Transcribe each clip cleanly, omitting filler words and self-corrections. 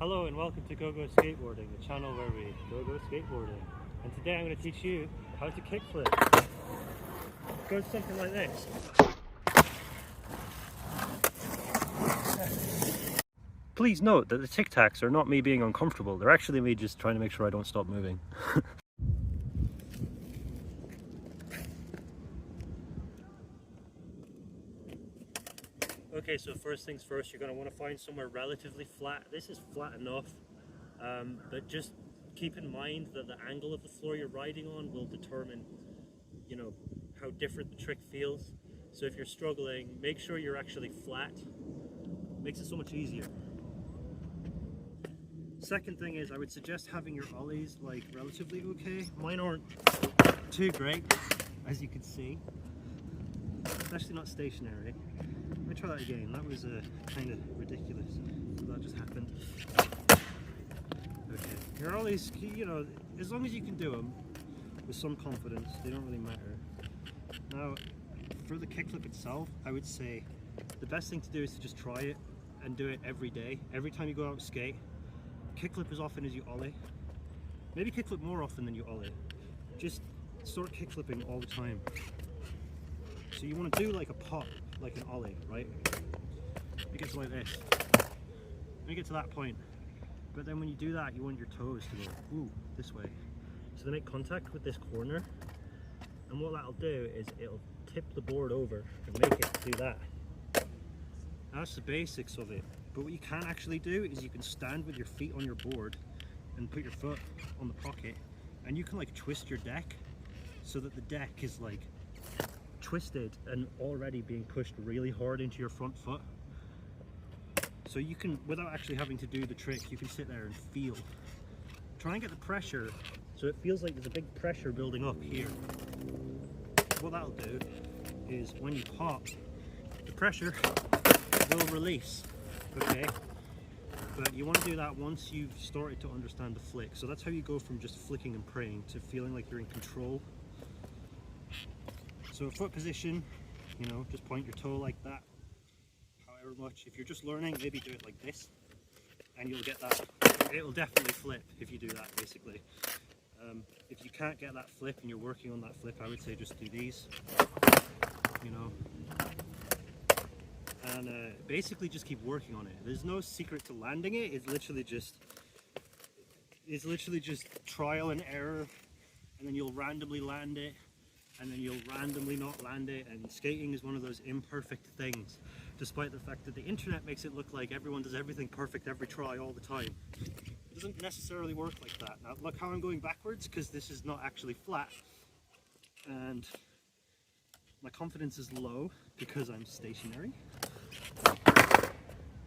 Hello and welcome to Go Skateboarding, the channel where we go skateboarding. And today I'm going to teach you how to kickflip. It goes something like this. Please note that the tic tacs are not me being uncomfortable, they're actually me just trying to make sure I don't stop moving. Okay, so first things first, you're going to want to find somewhere relatively flat. This is flat enough, but just keep in mind that the angle of the floor you're riding on will determine, how different the trick feels. So if you're struggling, make sure you're actually flat. Makes it so much easier. Second thing is, I would suggest having your ollies like relatively okay. Mine aren't too great, as you can see, especially not stationary. Let me try that again. That was kind of ridiculous. That just happened. Okay, your ollies, as long as you can do them with some confidence, they don't really matter. Now, for the kickflip itself, I would say the best thing to do is to just try it and do it every day. Every time you go out and skate, kickflip as often as you ollie. Maybe kickflip more often than you ollie. Just start kickflipping all the time. So you want to do like a pop, like an ollie, right? It gets like this. When you get to that point, but then when you do that, you want your toes to go, ooh, this way. So they make contact with this corner, and what that'll do is it'll tip the board over and make it do that. That's the basics of it. But what you can actually do is you can stand with your feet on your board and put your foot on the pocket, and you can like twist your deck so that the deck is like twisted and already being pushed really hard into your front foot. So you can, without actually having to do the trick, you can sit there and feel. Try and get the pressure so it feels like there's a big pressure building up here. What that'll do is when you pop, the pressure will release, okay? But you want to do that once you've started to understand the flick. So that's how you go from just flicking and praying to feeling like you're in control. So a foot position, just point your toe like that, however much. If you're just learning, maybe do it like this, and you'll get that. It'll definitely flip if you do that, basically. If you can't get that flip and you're working on that flip, I would say just do these, and basically just keep working on it. There's no secret to landing it. It's literally just trial and error, and then you'll randomly land it, and then you'll randomly not land it. And skating is one of those imperfect things, despite the fact that the internet makes it look like everyone does everything perfect every try all the time. It doesn't necessarily work like that. Now look how I'm going backwards, because this is not actually flat, and my confidence is low because I'm stationary,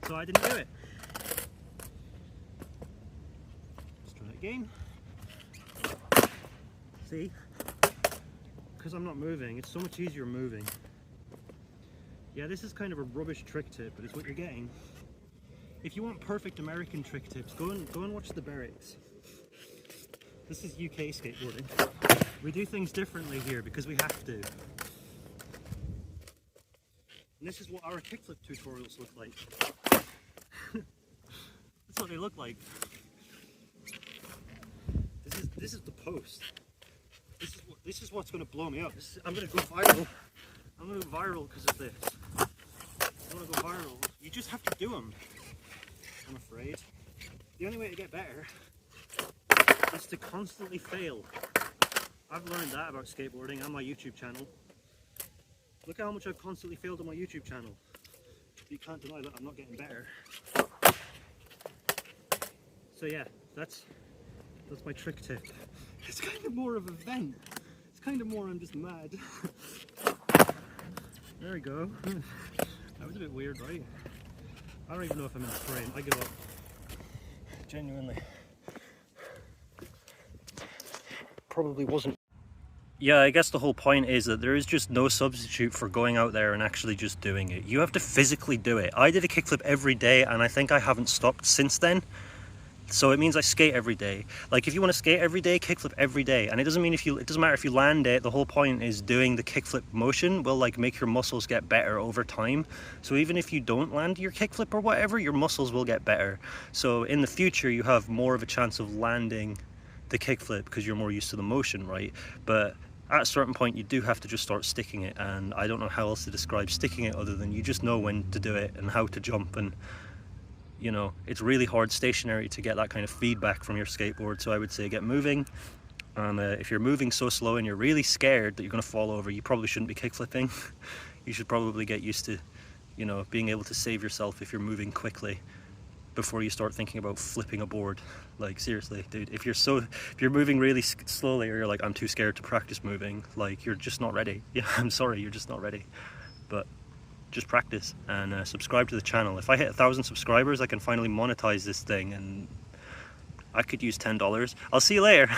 so I didn't do it. Let's try it again. See? Because I'm not moving, it's so much easier moving. Yeah, this is kind of a rubbish trick tip, but it's what you're getting. If you want perfect American trick tips, go and watch the Berrics. This is UK skateboarding. We do things differently here because we have to. And this is what our kickflip tutorials look like. That's what they look like. This is the post. This is what's going to blow me up. I'm going to go viral. I'm going to go viral because of this. I'm going to go viral. You just have to do them, I'm afraid. The only way to get better is to constantly fail. I've learned that about skateboarding and my YouTube channel. Look how much I've constantly failed on my YouTube channel. You can't deny that I'm not getting better. So yeah, that's my trick tip. It's kind of more of a vent. It's kind of more I'm just mad. There we go. That was a bit weird, right? I don't even know if I'm in the frame. I give up. Genuinely. Probably wasn't. Yeah, I guess the whole point is that there is just no substitute for going out there and actually just doing it. You have to physically do it. I did a kickflip every day, and I think I haven't stopped since then. So it means I skate every day. Like if you want to skate every day, kickflip every day. And it doesn't mean it doesn't matter if you land it. The whole point is doing the kickflip motion will like make your muscles get better over time. So even if you don't land your kickflip or whatever, your muscles will get better. So in the future, you have more of a chance of landing the kickflip because you're more used to the motion, right? But at a certain point, you do have to just start sticking it. And I don't know how else to describe sticking it other than you just know when to do it and how to jump. And you know, it's really hard stationary to get that kind of feedback from your skateboard. So I would say get moving. And if you're moving so slow and you're really scared that you're going to fall over, you probably shouldn't be kickflipping. You should probably get used to, you know, being able to save yourself if you're moving quickly before you start thinking about flipping a board. Like seriously, dude, if you're moving really slowly, or you're like, I'm too scared to practice moving, like you're just not ready. Yeah, I'm sorry, you're just not ready. But just practice and subscribe to the channel. If I hit 1,000 subscribers, I can finally monetize this thing, and I could use $10. I'll see you later.